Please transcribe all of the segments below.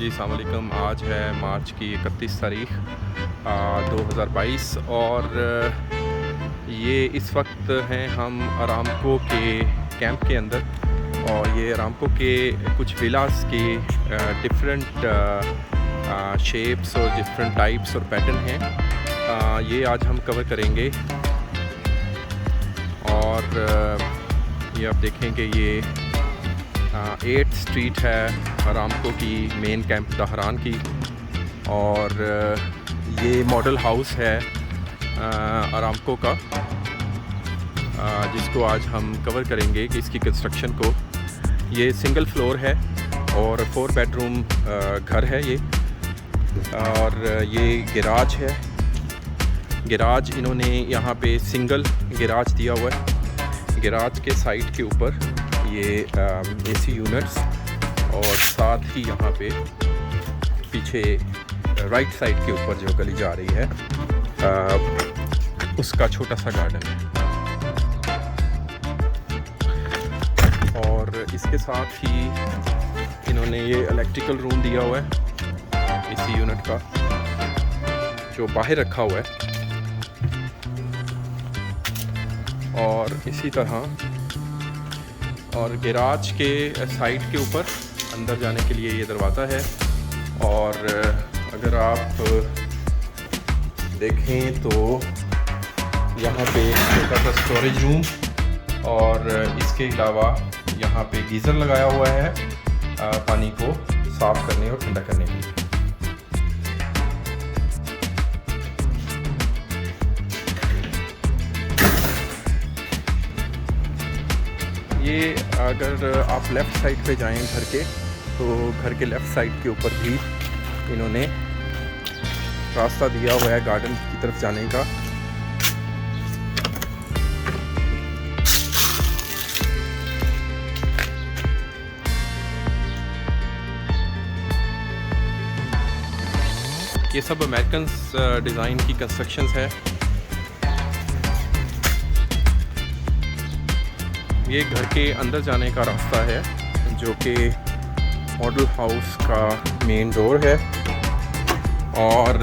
जी अस्सलाम वालेकुम। आज है मार्च की 31 तारीख 2022 और ये इस वक्त हैं हम अरामको के कैंप के अंदर और ये अरामको के कुछ विलास की डिफरेंट शेप्स और डिफरेंट टाइप्स और पैटर्न हैं। ये आज हम कवर करेंगे और ये आप देखेंगे ये 8th स्ट्रीट है अरामको की मेन कैंप दहरान की और ये मॉडल हाउस है अरामको का जिसको आज हम कवर करेंगे कि इसकी कंस्ट्रक्शन को। ये सिंगल फ्लोर है और 4 बेडरूम घर है ये और ये गैराज है। गैराज इन्होंने यहाँ पे सिंगल गैराज दिया हुआ है। गैराज के साइड के ऊपर ये एसी यूनिट्स और साथ ही यहाँ पे पीछे राइट साइड के ऊपर जो गली जा रही है उसका छोटा सा गार्डन है और इसके साथ ही इन्होंने ये इलेक्ट्रिकल रूम दिया हुआ है एसी यूनिट का जो बाहर रखा हुआ है और इसी तरह और गैराज के साइड के ऊपर अंदर जाने के लिए ये दरवाज़ा है और अगर आप देखें तो यहाँ पे छोटा सा स्टोरेज रूम और इसके अलावा यहाँ पे गीज़र लगाया हुआ है पानी को साफ़ करने और ठंडा करने के लिए। ये अगर आप लेफ़्ट साइड पे जाएं घर के तो घर के लेफ़्ट साइड के ऊपर भी इन्होंने रास्ता दिया हुआ है गार्डन की तरफ जाने का। ये सब अमेरिकन डिज़ाइन की कंस्ट्रक्शंस है। ये घर के अंदर जाने का रास्ता है जो कि मॉडल हाउस का मेन डोर है और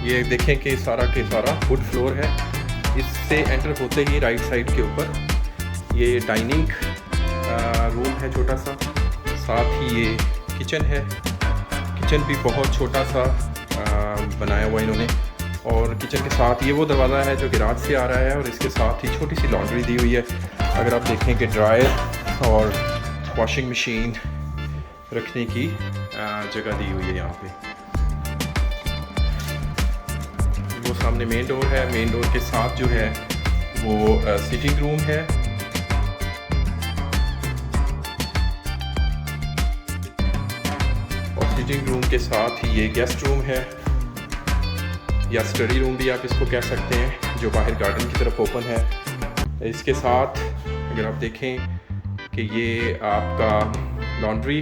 ये देखें कि सारा के सारा वुड फ्लोर है। इससे एंटर होते ही राइट साइड के ऊपर ये डाइनिंग रूम है छोटा सा, साथ ही ये किचन है। किचन भी बहुत छोटा सा बनाया हुआ इन्होंने और किचन के साथ ये वो दरवाज़ा है जो गैराज से आ रहा है और इसके साथ ही छोटी सी लॉन्ड्री दी हुई है। अगर आप देखें कि ड्रायर और वॉशिंग मशीन रखने की जगह दी हुई है यहाँ पे। वो सामने मेन डोर है। मेन डोर के साथ जो है वो सिटिंग रूम है और सिटिंग रूम के साथ ही ये गेस्ट रूम है या स्टडी रूम भी आप इसको कह सकते हैं जो बाहर गार्डन की तरफ ओपन है। इसके साथ अगर आप देखें कि ये आपका लॉन्ड्री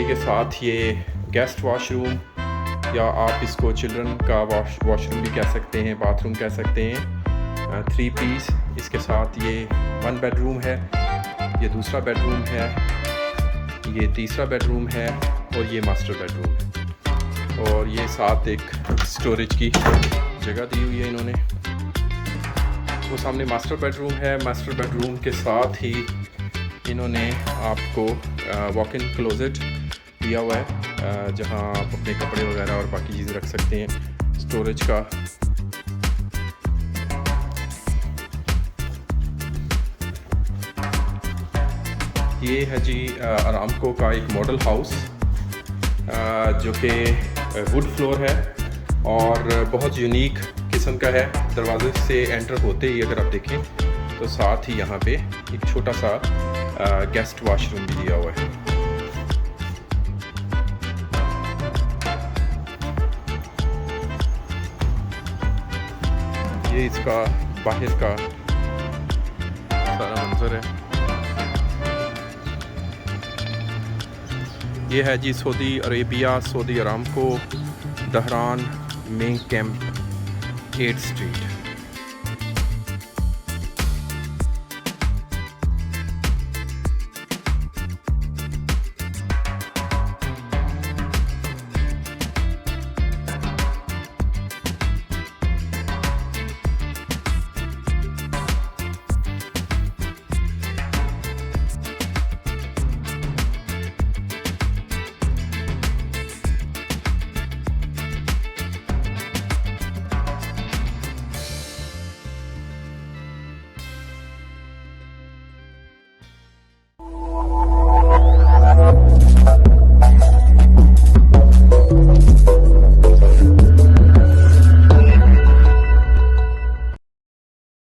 के साथ ये गेस्ट वॉशरूम या आप इसको चिल्ड्रन का वॉशरूम भी कह सकते हैं, बाथरूम कह सकते हैं। 3 पीस। इसके साथ ये 1 बेडरूम है, ये दूसरा बेडरूम है, ये तीसरा बेडरूम है और ये मास्टर बेडरूम है और ये साथ एक स्टोरेज की जगह दी हुई है इन्होंने। वो सामने मास्टर बेडरूम है। मास्टर बेडरूम के साथ ही इन्होंने आपको वॉक इन क्लोजेट दिया हुआ है जहां आप अपने कपड़े वगैरह और बाकी चीज़ें रख सकते हैं। स्टोरेज का ये है जी अरामको का एक मॉडल हाउस जो कि वुड फ्लोर है और बहुत यूनिक किस्म का है। दरवाजे से एंटर होते ही अगर आप देखें तो साथ ही यहाँ पे एक छोटा सा गेस्ट वॉशरूम भी दिया हुआ है। ये इसका बाहर का सारा मंजर है। ये है जी Saudi Arabia Saudi Aramco Dhahran main camp 8th street.